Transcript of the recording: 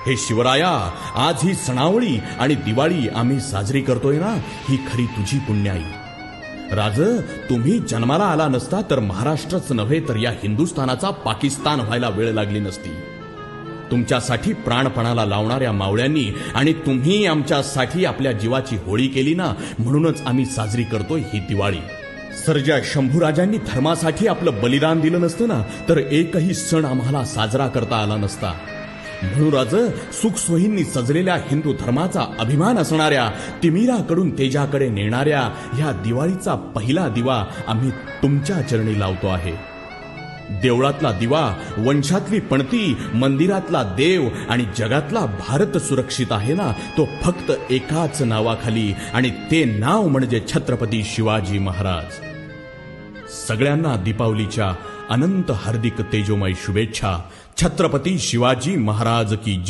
हे शिवराया, आज ही सणावळी आणि दिवाळी आम्ही साजरी करतोय ना, ही खरी तुझी पुण्याई. राज, तुम्ही जन्माला आला नसता तर महाराष्ट्रच नव्हे तर या हिंदुस्थानाचा पाकिस्तान व्हायला वेळ लागली नसती. तुमच्यासाठी प्राणपणाला लावणाऱ्या मावळ्यांनी आणि तुम्ही आमच्यासाठी आपल्या जीवाची होळी केली ना, म्हणूनच आम्ही साजरी करतोय ही दिवाळी. सर्जा शंभूराजांनी धर्मासाठी आपलं बलिदान दिलं नसतं ना, तर एकही सण आम्हाला साजरा करता आला नसता. म्हणून राज, सुखसोयींनी सजलेल्या हिंदू धर्माचा अभिमान असणाऱ्या, तिमिराकडून तेजाकडे नेणाऱ्या ह्या दिवाळीचा पहिला दिवा आम्ही तुमच्या चरणी लावतो आहे. देवळातला दिवा, वंशातली पणती, मंदिरातला देव आणि जगातला भारत सुरक्षित आहे ना, तो फक्त एकाच नावाखाली, आणि ते नाव म्हणजे छत्रपती शिवाजी महाराज. सगळ्यांना दीपावलीच्या अनंत हार्दिक तेजोमय शुभेच्छा. छत्रपती शिवाजी महाराज की जय.